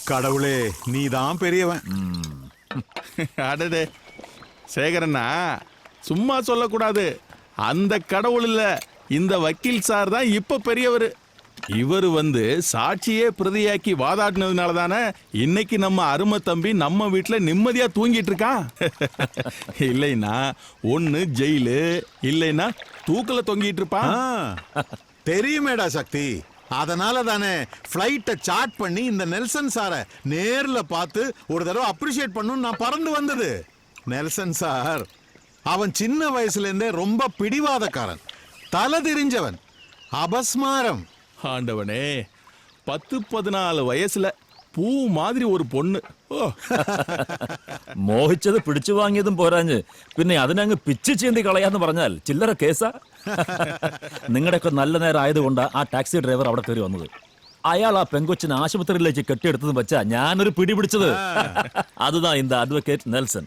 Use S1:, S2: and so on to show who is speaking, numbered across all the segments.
S1: கடவுளே, நீதான் பெரியவன்.
S2: அடடே சேகரண்ணா, சும்மா சொல்லக்கூடாது. அந்த கடவுள் இல்ல, இந்த வக்கீல் சார் தான் இப்ப பெரியவர். இவர் சாட்சியே பிரதியாக்கி வாதாடினதுனால தானே இன்னைக்கு நம்ம அருமை தம்பி நம்ம வீட்டுல நிம்மதியா தூங்கிட்டு இருக்கான். இல்லைன்னா ஒண்ணு ஜெயிலு, இல்லைன்னா தூக்கல தொங்கிட்டு இருப்பான்.
S1: தெரியுமேடா சக்தி. அதனால தானே ஃப்ளைட்டை சார்ட் பண்ணி இந்த நெல்சன் சார நேர்ல பார்த்து ஒரு தடவை அப்ரிஷியேட் பண்ணணும்னு நான் பறந்து வந்தது. நெல்சன் சார் அவன் சின்ன வயசுல இருந்தே ரொம்ப பிடிவாதக்காரன், தலை தெரிஞ்சவன், அபஸ்மாரம்.
S2: ஆண்டவனே, 10-14 வயசுல பூ மாதிரி ஒரு பொண்ணு.
S3: മോഹിച്ചത് പിടിച്ചു വാങ്ങിയതും പോരാഞ്ഞ് പിന്നെ അതിനങ്ങ് പിച്ചു ചീന്തി കളയാന്ന് പറഞ്ഞാൽ ചില്ലറ കേസാ. നിങ്ങളുടെയൊക്കെ നല്ല നേരം ആയതുകൊണ്ടാ ആ ടാക്സി ഡ്രൈവർ അവിടെ കയറി വന്നത്. അയാൾ ആ പെങ്കൊച്ചിനെ ആശുപത്രിയിലേക്ക് കെട്ടിയെടുത്തതും വെച്ചാ ഞാനൊരു പിടി പിടിച്ചത്. അതുതാ இந்த അഡ്വക്കേറ്റ് നെൽസൺ.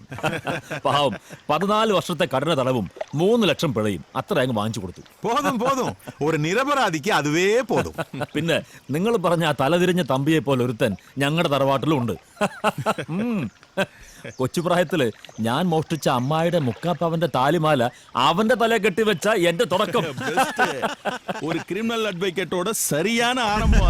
S3: പാവം 14 വർഷത്തെ കഠിന തടവും 3 ലക്ഷം പിഴയും അത്ര അങ്ങ് വാങ്ങിച്ചു കൊടുത്തു.
S1: പോതും പോതും, ഒരു നിരപരാധിക്ക് അതുവേ പോതും.
S3: പിന്നെ നിങ്ങൾ പറഞ്ഞ ആ തലതിരിഞ്ഞ തമ്പിയെ പോലെ ഒരുത്തൻ ഞങ്ങളുടെ തറവാട്ടിലും ഉണ്ട്. കൊച്ചുപ്രായത്തില് ഞാൻ മോഷ്ടിച്ച അമ്മായിയുടെ മുക്കാപ്പവന്റെ താലിമാല അവന്റെ തല കെട്ടിവെച്ച എന്റെ തുടക്കം.
S2: ഒരു ക്രിമിനൽ അഡ്വക്കേറ്റോട് சரியான ആരംഭം.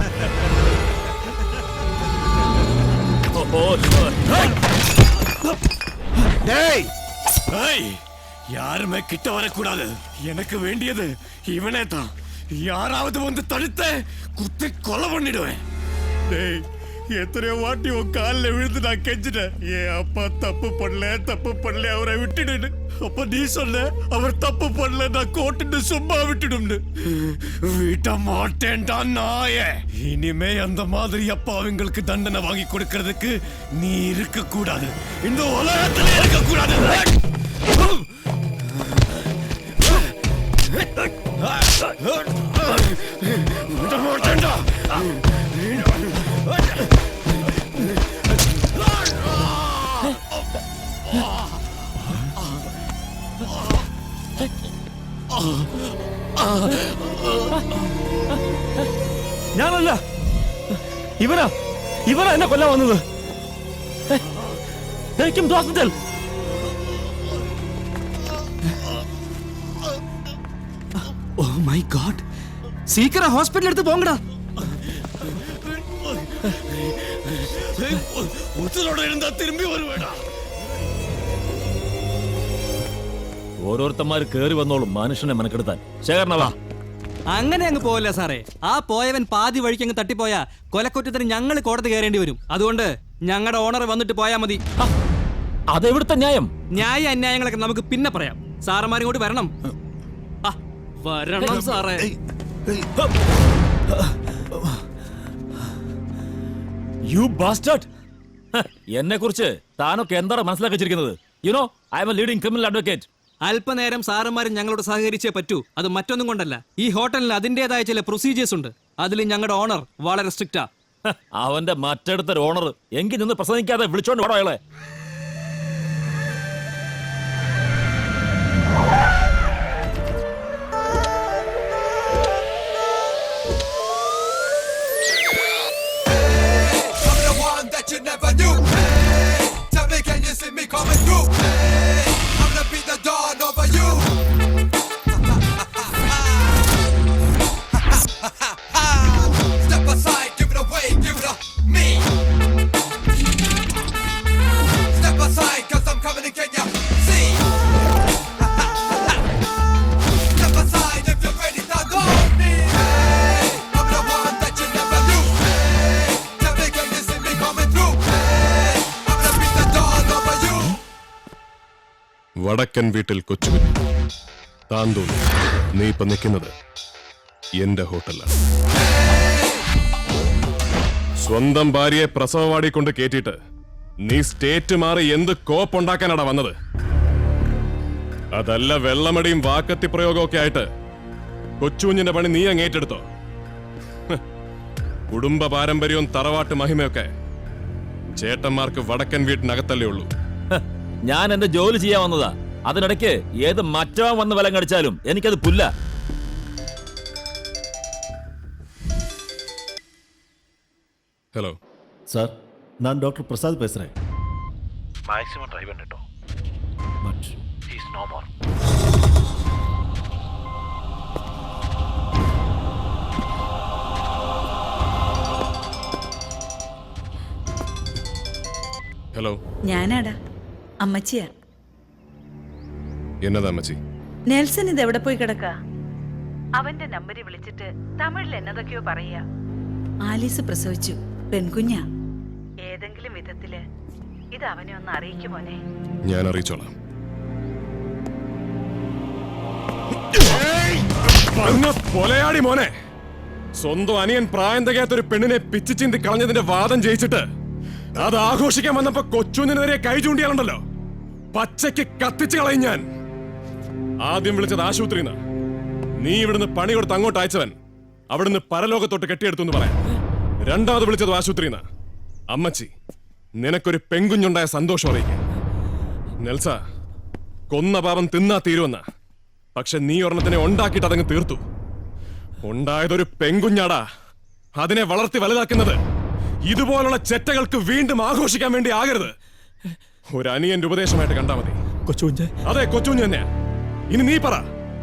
S4: யாருமே கிட்ட வரக்கூடாது. எனக்கு வேண்டியது இவனே தான். யாராவது வந்து தடுத்து குத்தி கொலை பண்ணிடுவேன். எத்தனையோ வாட்டி உன் காலில் விழுந்து நான் கெஞ்சிட்டேன், என் அப்பா தப்பு பண்ணல அவரை விட்டுடு. அப்ப நீ சொன்ன அவர் தப்பு பண்ணல, நான் கோர்ட்டு சும்மா விட்டுடும்னு. விட்ட மாட்டேன்டா நாயே. இனிமே அந்த மாதிரி அப்பா அவங்களுக்கு தண்டனை வாங்கி கொடுக்கறதுக்கு நீ இருக்க கூடாது, இந்த உலகத்துல இருக்க கூடாது. விட மாட்டேன்டா.
S3: ഞാനല്ല, ഇവനാ എന്നെ കൊല്ലാൻ വന്നത്. ഹോസ്പിറ്റൽ.
S5: ഓ മൈ ഗോഡ്, സീക്കിരം ഹോസ്പിറ്റൽ എടുത്ത് പോങ്ങടാ.
S4: திரும்பி வருவேடா.
S3: ഓരോരുത്തന്മാർ കേറി വന്നോളും മനുഷ്യനെ മെനക്കെടുത്താൻ. ശേഖരണവാ,
S5: അങ്ങനെ അങ്ങ് പോവല്ല സാറേ. ആ പോയവൻ പാതി വഴിക്ക് അങ്ങ് തട്ടിപ്പോയാ കൊലക്കുറ്റത്തിന് ഞങ്ങൾ കോടതി കയറേണ്ടി വരും. അതുകൊണ്ട് ഞങ്ങളുടെ ഓണർ വന്നിട്ട് പോയാ മതി.
S3: അതെവിടുത്തെ ന്യായം?
S5: ന്യായ അന്യായങ്ങളൊക്കെ നമുക്ക് പിന്നെ പറയാം. സാറന്മാരും കൂടി വരണം. വരണം സാറേ.
S3: You bastard. എന്നെ കുറിച്ച് താനൊക്കെ എന്താണ് മനസ്സിലാക്കി വെച്ചിരിക്കുന്നത്? You know I am a leading criminal advocate.
S5: അല്പനേരം സാറന്മാരും ഞങ്ങളോട് സഹകരിച്ചേ പറ്റൂ. അത് മറ്റൊന്നും കൊണ്ടല്ല, ഈ ഹോട്ടലിന് അതിന്റേതായ ചില പ്രൊസീജിയേഴ്സ് ഉണ്ട്. അതിൽ ഞങ്ങളുടെ ഓണർ വളരെ സ്ട്രിക്റ്റാ.
S3: അവന്റെ മറ്റടുത്തൊരു ഓണർ എങ്കിൽ നിന്ന് പ്രസംഗിക്കാതെ വിളിച്ചോണ്ട് പോടോ അയാളെ.
S6: You never knew. Hey, tell me, can you see me coming through? Hey, I'm gonna beat the dawn over you. Step aside, give it away, give it up me. Step aside, cause I'm coming in, can you see? Step aside if you're ready to go. Hey, I'm the one that you never knew. Hey, tell me, can you see me coming through?
S7: വടക്കൻ വീട്ടിൽ കൊച്ചുകുഞ്ഞ് താന്തോന്നി. നീ ഇപ്പൊ നിൽക്കുന്നത് എന്റെ ഹോട്ടലാണ്. സ്വന്തം ഭാര്യയെ പ്രസവവാടി കൊണ്ട് കേട്ടിട്ട് നീ സ്റ്റേറ്റ് മാറി എന്ത് കോപ്പുണ്ടാക്കാനാടാ വന്നത്? അതല്ല വെള്ളമടിയും വാക്കത്തി പ്രയോഗവും ഒക്കെ ആയിട്ട് കൊച്ചുകുഞ്ഞിന്റെ പണി നീ അങ്ങ് ഏറ്റെടുത്തോ? കുടുംബ പാരമ്പര്യവും തറവാട്ട് മഹിമയൊക്കെ ചേട്ടന്മാർക്ക് വടക്കൻ വീട്ടിനകത്തല്ലേ ഉള്ളൂ.
S3: ഞാൻ എന്റെ ജോലി ചെയ്യാൻ വന്നതാ. അതിനിടയ്ക്ക് ഏത് മറ്റവൻ വന്ന് വിലം കടിച്ചാലും എനിക്കത് പുല്ല.
S7: ഹലോ.
S8: சார் நான் டாக்டர் பிரசாத் பேசுகிறேன்.
S9: മാക്സിമം ട്രൈ പണിട്ടോ.
S8: But
S9: he's no more.
S7: Hello,
S10: ഞാനാടാ അമ്മച്ചിയാ.
S7: എന്നതാ അമ്മച്ചി?
S10: നെൽസൺ ഇത് എവിടെ പോയി കിടക്ക? അവന്റെ നമ്പറിൽ വിളിച്ചിട്ട് തമിഴിൽ എന്നതൊക്കെയോ പറയാ. ആലീസ് പ്രസവിച്ചു, പെൺകുഞ്ഞാ. ഏതെങ്കിലും വിധത്തില് ഇത് അവനെ ഒന്ന് അറിയിക്കുമോനെ?
S7: ഞാൻ അറിയിച്ചോളാം. പൊലയാടി മോനെ, സ്വന്തം അനിയൻ പ്രായം തികയാത്തൊരു പെണ്ണിനെ പിച്ചു ചിന്തി കളഞ്ഞതിന്റെ വാദം ജയിച്ചിട്ട് അത് ആഘോഷിക്കാൻ വന്നപ്പോ കൊച്ചുനെതിരെ കൈ ചൂണ്ടിയാലുണ്ടല്ലോ, പച്ചയ്ക്ക് കത്തിച്ചു കളയും ഞാൻ. ആദ്യം വിളിച്ചത് ആശുപത്രിന്ന്. നീ ഇവിടുന്ന് പണി കൊടുത്ത് അങ്ങോട്ട് അയച്ചവൻ അവിടുന്ന് പരലോകത്തോട്ട് കെട്ടിയെടുത്തു എന്ന് പറയാം. രണ്ടാമത് വിളിച്ചത് ആശുപത്രിന്ന്. അമ്മച്ചി, നിനക്കൊരു പെൺകുഞ്ഞുണ്ടായ സന്തോഷം അറിയിക്കാം. നെൽസ, കൊന്ന പാപം തിന്നാ തീരുവെന്ന. പക്ഷെ നീ ഒരെണ്ണത്തിനെ ഉണ്ടാക്കിയിട്ട് അതങ്ങ് തീർത്തു. ഉണ്ടായതൊരു പെൺകുഞ്ഞാടാ. അതിനെ വളർത്തി വലുതാക്കുന്നത് ഇതുപോലുള്ള ചെറ്റകൾക്ക് വീണ്ടും ആഘോഷിക്കാൻ വേണ്ടി ആകരുത്. ഒരു അനിയന്റെ ഉപദേശമായിട്ട് കണ്ടാ മതി.
S3: കൊച്ചുകുഞ്ഞ്,
S7: അതെ, കൊച്ചുകുഞ്ഞ് തന്നെയാ. ഇനി നീ പറ,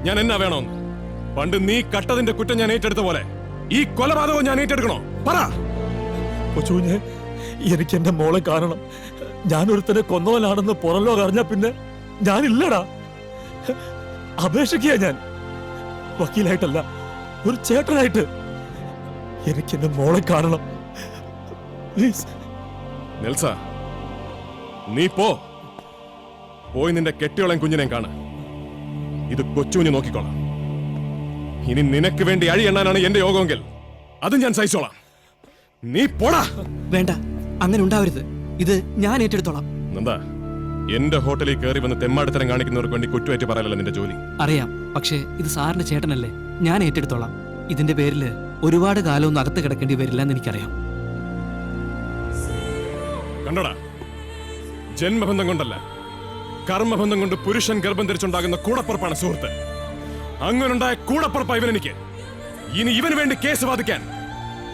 S7: ഞാൻ എന്നാ വേണോന്ന്. പണ്ട് നീ കട്ടതിന്റെ കുറ്റം ഞാൻ ഏറ്റെടുത്ത പോലെ ഈ കൊലപാതകവും ഞാൻ ഏറ്റെടുക്കണോ? പറ.
S3: കൊച്ചുകുഞ്ഞ്, എനിക്ക് എന്റെ മോളെ കാണണം. ഞാൻ ഒരുത്തനെ കൊന്നവനാണെന്ന് പുറംലോകം അറിഞ്ഞ പിന്നെ ഞാനില്ലടാ. അപേക്ഷിക്കുക ഞാൻ, വക്കീലായിട്ടല്ല, ഒരു ചേട്ടനായിട്ട്. എനിക്ക് എന്റെ മോളെ കാണണം, പ്ലീസ്.
S7: നെൽസ, നീ പോയി നിന്റെ കെട്ടിയോളം കുഞ്ഞിനെ കാണ. ഇത് കൊച്ചുകുഞ്ഞ് നോക്കിക്കോളാം. ഇനി നിനക്ക് വേണ്ടി അഴി എണ്ണാനാണ് എന്റെ യോഗമെങ്കിൽ അത് ഞാൻ സഹിച്ചോളാം. നീ പോടാ.
S5: വേണ്ട, അങ്ങനെ ഉണ്ടാവരുത്. ഇത് ഞാൻ ഏറ്റെടുത്തോളാം.
S7: എന്താ എന്റെ ഹോട്ടലിൽ കയറി വന്ന് തെമ്മാടിത്തരം കാണിക്കുന്നവർക്ക് വേണ്ടി കുറ്റുപറ്റി പറയലല്ല നിന്റെ ജോലി.
S5: അറിയാം, പക്ഷേ ഇത് സാറിന്റെ ചേട്ടനല്ലേ, ഞാൻ ഏറ്റെടുത്തോളാം. ഇതിന്റെ പേരിൽ ഒരുപാട് കാലമൊന്നും അകത്ത് കിടക്കേണ്ടി വരില്ല എന്ന് എനിക്കറിയാം.
S7: കണ്ടോടാ, ജന്മബന്ധം കൊണ്ടല്ല, കർമ്മബന്ധം കൊണ്ട് പുരുഷൻ ഗർഭം ധരിച്ചുണ്ടാകുന്ന കൂടപ്പുറപ്പാണ് സുഹൃത്ത്. അങ്ങനുണ്ടായ കൂടപ്പുറപ്പ ഇവനെനിക്ക്. ഇനി ഇവന് വേണ്ടി കേസ് വാദിക്കാൻ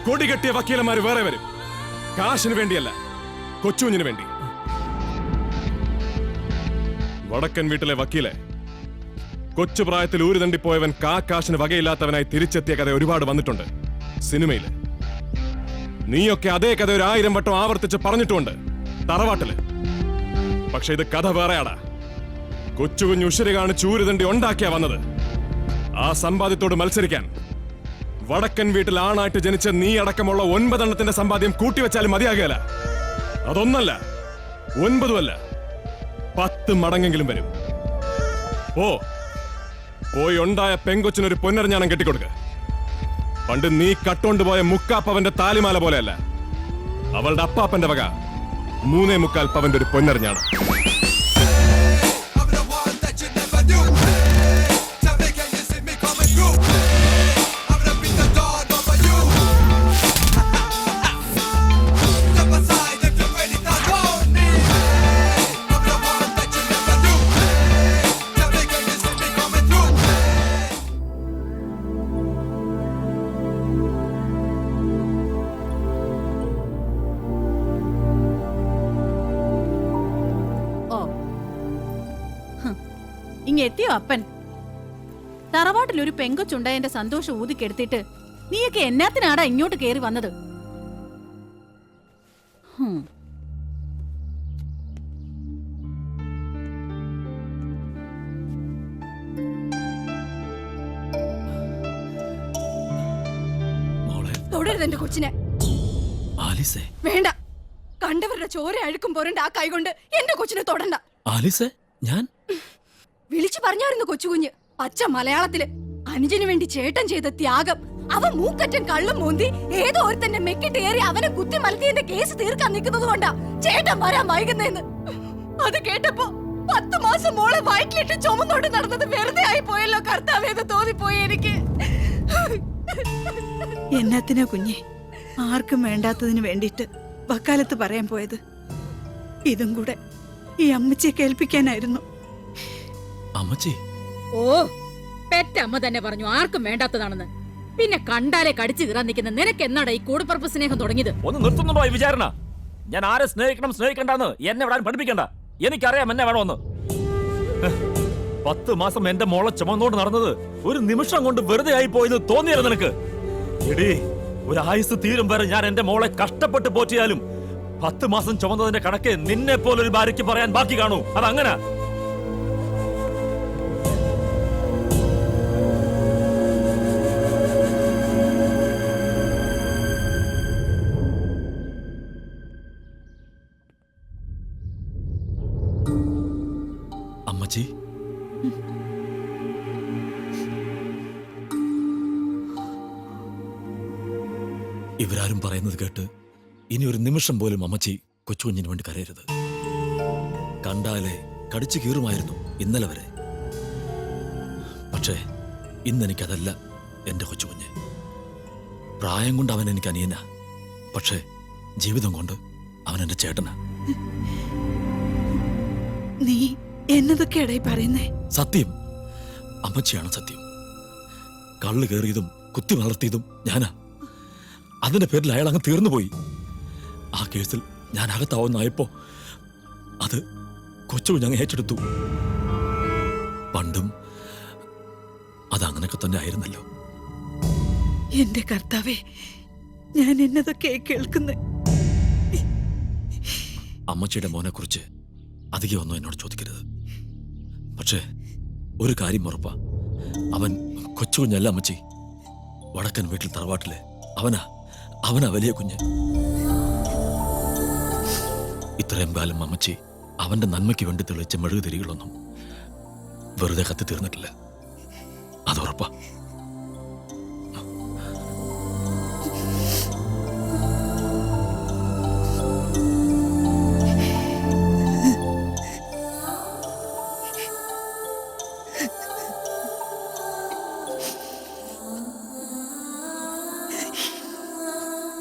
S7: കൊടികെട്ടിയ വക്കീലന്മാര് വേറെ വരും. കാശിന് വേണ്ടിയല്ല, കൊച്ചുകുഞ്ഞിന് വേണ്ടി. വടക്കൻ വീട്ടിലെ വക്കീലെ, കൊച്ചു പ്രായത്തിൽ ഊരുതണ്ടിപ്പോയവൻ കാശിന് വകയില്ലാത്തവനായി തിരിച്ചെത്തിയ കഥ ഒരുപാട് വന്നിട്ടുണ്ട് സിനിമയില്. നീയൊക്കെ അതേ കഥ 1000 വട്ടം ആവർത്തിച്ച് പറഞ്ഞിട്ടുമുണ്ട് തറവാട്ടില്. പക്ഷെ ഇത് കഥ വേറെയാടാ. കൊച്ചുകുഞ്ഞ് ഉശരി കാണിച്ച് ഊരുതണ്ടി ഉണ്ടാക്കിയാ വന്നത്. ആ സമ്പാദ്യത്തോട് മത്സരിക്കാൻ വടക്കൻ വീട്ടിൽ ആണായിട്ട് ജനിച്ച നീ അടക്കമുള്ള 9 എണ്ണത്തിന്റെ സമ്പാദ്യം കൂട്ടിവെച്ചാലും മതിയാകുകയല്ല. അതൊന്നല്ല, 9 10 മടങ്ങെങ്കിലും വരും. പോയി ഉണ്ടായ പെങ്കൊച്ചിനൊരു പൊന്നരഞ്ഞാണം കെട്ടിക്കൊടുക്ക. പണ്ട് നീ കട്ടോണ്ടുപോയ മുക്കാപ്പവന്റെ താലിമാല പോലെയല്ല, അവളുടെ അപ്പാപ്പന്റെ വക 3.25 പവന്റെ ഒരു പൊന്നരഞ്ഞാണം.
S6: I'm the one that you never knew. Tell me, can you see me coming through? I'm gonna beat the dog over you. Step aside if you're ready to go. I'm the one that you never knew. Tell me, can you see me coming through?
S10: ഇങ്ങ എത്തിയോ അപ്പൻ? തറവാട്ടിൽ ഒരു പെങ്കൊച്ചുണ്ടായതിന്റെ സന്തോഷം ഊതിക്കെടുത്തിട്ട് നീയൊക്കെ എന്നാത്തിനാടാ ഇങ്ങോട്ട് കേറി വന്നത്? തൊടരുത് എന്റെ കൊച്ചിനെ.
S3: ആലിസേ,
S10: വേണ്ട, കണ്ടവരുടെ ചോര അഴുക്കും പോരണ്ട ആ കൈകൊണ്ട് എന്റെ കൊച്ചിനെ തൊടണ്ട.
S3: ആലിസേ, ഞാൻ
S10: വിളിച്ചു പറഞ്ഞായിരുന്നു കൊച്ചുകുഞ്ഞ് പച്ച മലയാളത്തില്. അനുജന് വേണ്ടി ചേട്ടൻ ചെയ്ത ത്യാഗം, അവൻ മൂക്കറ്റൻ കള്ളും മൂന്തി ഏതോ ഒരുത്തന്നെ മെക്കിട്ട് ഏറി അവനെ കുത്തി മലത്തിയതിന്റെ കേസ് തീർക്കാൻ നിൽക്കുന്നത് കൊണ്ടാ ചേട്ടൻ വരാൻ വൈകുന്നേന്ന്. അത് കേട്ടപ്പോ 10 മാസം മോളെ വയറ്റിലിട്ട് ചുമന്നോണ്ട് നടന്നത് വെറുതെ ആയി പോയല്ലോ കർത്താവേന്ന് തോന്നിപ്പോയി എനിക്ക്.
S11: എന്നത്തിനാ കുഞ്ഞെ ആർക്കും വേണ്ടാത്തതിന് വേണ്ടിട്ട് വക്കാലത്ത് പറയാൻ പോയത്? ഇതും കൂടെ ഈ അമ്മച്ചിയെ കേൾപ്പിക്കാനായിരുന്നു.
S3: അമ്മച്ചി,
S10: ഓ, പെറ്റമ്മ തന്നെ പറഞ്ഞു ആർക്കും വേണ്ടാത്തതാണെന്ന്. പിന്നെ കണ്ടാലേ കടിച്ചു കീറാൻ നിൽക്കുന്ന നിനക്ക് എന്നാടാ ഈ കൂടപ്പറപ്പ് സ്നേഹം തുടങ്ങിയത്?
S3: ഒന്ന് നിർത്തുന്നുണ്ടോ ഈ വിചാരണ? ഞാൻ ആരെ സ്നേഹിക്കണം സ്നേഹിക്കണ്ടെന്ന് എന്നെ വിടാൻ പഠിപ്പിക്കണ്ട. എനിക്കറിയാം എന്നെ വേണമെന്ന്. 10 മാസം എന്റെ മോളെ ചുമന്നോണ്ട് നടന്നത് ഒരു നിമിഷം കൊണ്ട് വെറുതെ ആയി പോയെന്ന് തോന്നിയായിരുന്നു നിനക്ക്? എടീ, ഒരു ആയുസ് തീരും വരെ ഞാൻ എന്റെ മോളെ കഷ്ടപ്പെട്ട് പോറ്റിയാലും 10 മാസം ചുമന്നതിന്റെ കണക്ക് നിന്നെ പോലൊരു ഭാര്യയ്ക്ക് പറയാൻ ബാക്കി കാണൂ. അതങ്ങനെ. അമ്മച്ചി, ഇവരാരും പറയുന്നത് കേട്ട് ഇനി ഒരു നിമിഷം പോലും അമ്മച്ചി കൊച്ചുകുഞ്ഞിന് വേണ്ടി കരയരുത്. കണ്ടാലേ കടിച്ചു കീറുമായിരുന്നു ഇന്നലെ വരെ. പക്ഷേ ഇന്നെനിക്കതല്ല എന്റെ കൊച്ചുകുഞ്ഞ്. പ്രായം കൊണ്ട് അവൻ എനിക്ക് അനിയനാ, പക്ഷേ ജീവിതം കൊണ്ട് അവൻ എന്റെ ചേട്ടനാ.
S11: നീ എന്നതൊക്കെയാടായി പറയുന്നേ?
S3: സത്യം, അമ്മച്ചിയാണ് സത്യം. കള്ളു കയറിയതും കുത്തി വളർത്തിയതും ഞാനാ. അതിന്റെ പേരിൽ അയാൾ അങ്ങ് തീർന്നുപോയി. ആ കേസിൽ ഞാൻ അകത്താവുന്നായപ്പോ അത് കൊച്ചുകുഞ്ഞങ്ങ് ഏറ്റെടുത്തു. പണ്ടും അതങ്ങനൊക്കെ തന്നെ ആയിരുന്നല്ലോ.
S11: എന്റെ കർത്താവേ, ഞാൻ എന്നതൊക്കെ കേൾക്കുന്നേ.
S3: അമ്മച്ചിയുടെ മോനെ കുറിച്ച് അധികം ഒന്നും എന്നോട് ചോദിക്കരുത്. പക്ഷേ ഒരു കാര്യം ഉറപ്പാ, അവൻ കൊച്ചുകുഞ്ഞല്ല അമ്മച്ചി. വടക്കൻ വീട്ടിൽ തറവാട്ടില് അവനാ വലിയ കുഞ്ഞ്. ഇത്രയും കാലം അമ്മച്ചി അവന്റെ നന്മയ്ക്ക് വേണ്ടി തെളിയിച്ച മെഴുകുതിരികളൊന്നും വെറുതെ കത്തി തീർന്നിട്ടില്ല. അതുറപ്പാ.